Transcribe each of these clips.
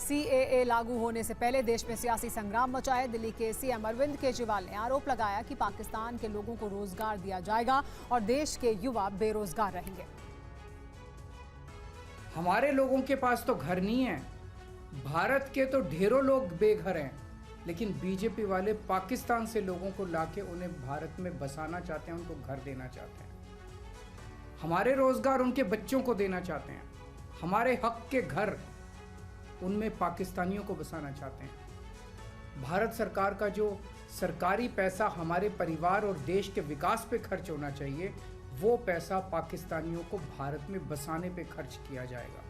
CAA लागू होने से पहले देश में सियासी संग्राम मचा है। दिल्ली के सीएम अरविंद केजरीवाल ने आरोप लगाया कि पाकिस्तान के लोगों को रोजगार दिया जाएगा और देश के युवा बेरोजगार रहेंगे। हमारे लोगों के पास तो घर नहीं है, भारत के तो ढेरों लोग बेघर हैं, लेकिन बीजेपी वाले पाकिस्तान से लोगों को लाके उन्हें भारत में बसाना चाहते हैं, उनको घर देना चाहते हैं। हमारे रोजगार उनके बच्चों को देना चाहते हैं, हमारे हक के घर उनमें पाकिस्तानियों को बसाना चाहते हैं। भारत सरकार का जो सरकारी पैसा हमारे परिवार और देश के विकास पे खर्च होना चाहिए, वो पैसा पाकिस्तानियों को भारत में बसाने पे खर्च किया जाएगा।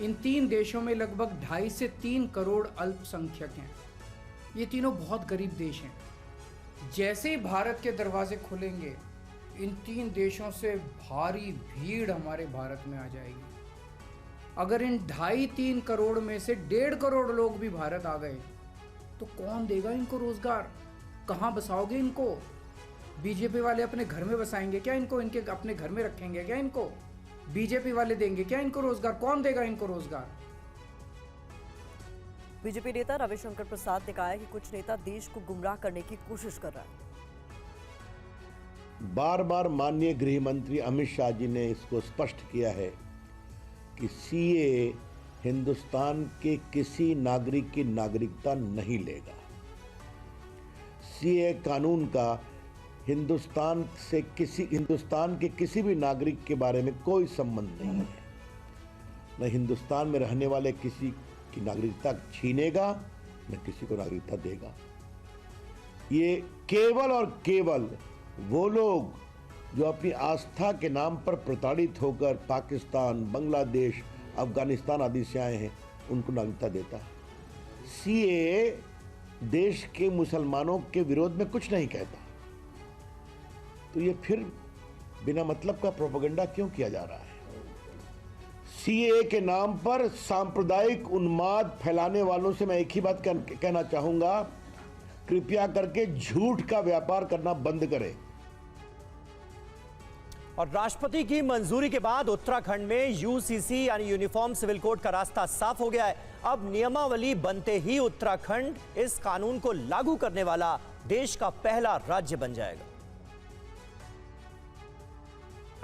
इन 3 देशों में लगभग 2.5 से 3 करोड़ अल्पसंख्यक हैं। ये तीनों बहुत गरीब देश हैं। जैसे ही भारत के दरवाजे खुलेंगे, इन 3 देशों से भारी भीड़ हमारे भारत में आ जाएगी। अगर इन 2.5-3 करोड़ में से 1.5 करोड़ लोग भी भारत आ गए तो कौन देगा इनको रोजगार? कहाँ बसाओगे इनको? बीजेपी वाले अपने घर में बसाएंगे क्या इनको? इनके अपने घर में रखेंगे क्या इनको? बीजेपी वाले देंगे क्या इनको रोजगार? कौन देगा इनको रोजगार? बीजेपी नेता रविशंकर प्रसाद ने कहा है कि कुछ नेता देश को गुमराह करने की कोशिश कर रहा है। बार बार माननीय गृह मंत्री अमित शाह जी ने इसको स्पष्ट किया है कि सीएए हिंदुस्तान के किसी नागरिक की नागरिकता नहीं लेगा। सीएए कानून का हिंदुस्तान के किसी भी नागरिक के बारे में कोई संबंध नहीं है। न हिंदुस्तान में रहने वाले किसी की नागरिकता छीनेगा, न किसी को नागरिकता देगा। ये केवल और केवल वो लोग जो अपनी आस्था के नाम पर प्रताड़ित होकर पाकिस्तान, बांग्लादेश, अफगानिस्तान आदि से आए हैं, उनको नागरिकता देता है। सीएए देश के मुसलमानों के विरोध में कुछ नहीं कहता, तो ये फिर बिना मतलब का प्रोपेगेंडा क्यों किया जा रहा है? सीएए के नाम पर सांप्रदायिक उन्माद फैलाने वालों से मैं एक ही बात कहना चाहूंगा, कृपया करके झूठ का व्यापार करना बंद करें। और राष्ट्रपति की मंजूरी के बाद उत्तराखंड में यूसीसी यानी यूनिफॉर्म सिविल कोड का रास्ता साफ हो गया है। अब नियमावली बनते ही उत्तराखंड इस कानून को लागू करने वाला देश का पहला राज्य बन जाएगा।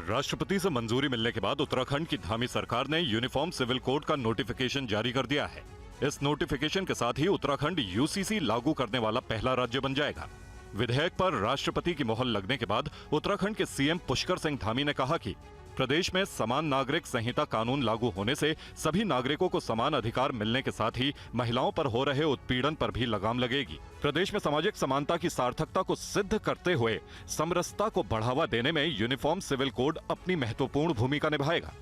राष्ट्रपति से मंजूरी मिलने के बाद उत्तराखंड की धामी सरकार ने यूनिफॉर्म सिविल कोड का नोटिफिकेशन जारी कर दिया है। इस नोटिफिकेशन के साथ ही उत्तराखंड यूसीसी लागू करने वाला पहला राज्य बन जाएगा। विधेयक पर राष्ट्रपति की मोहर लगने के बाद उत्तराखंड के सीएम पुष्कर सिंह धामी ने कहा कि प्रदेश में समान नागरिक संहिता कानून लागू होने से सभी नागरिकों को समान अधिकार मिलने के साथ ही महिलाओं पर हो रहे उत्पीड़न पर भी लगाम लगेगी। प्रदेश में सामाजिक समानता की सार्थकता को सिद्ध करते हुए समरसता को बढ़ावा देने में यूनिफॉर्म सिविल कोड अपनी महत्वपूर्ण भूमिका निभाएगा।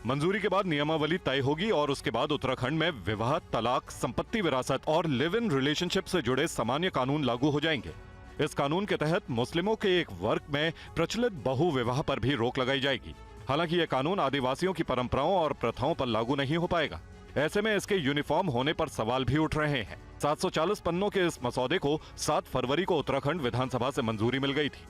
मंजूरी के बाद नियमावली तय होगी और उसके बाद उत्तराखंड में विवाह, तलाक, संपत्ति विरासत और लिव इन रिलेशनशिप से जुड़े सामान्य कानून लागू हो जाएंगे। इस कानून के तहत मुस्लिमों के एक वर्ग में प्रचलित बहु विवाह पर भी रोक लगाई जाएगी। हालांकि यह कानून आदिवासियों की परंपराओं और प्रथाओं पर लागू नहीं हो पाएगा। ऐसे में इसके यूनिफॉर्म होने पर सवाल भी उठ रहे हैं। 740 पन्नों के इस मसौदे को 7 फरवरी को उत्तराखंड विधानसभा से मंजूरी मिल गई थी।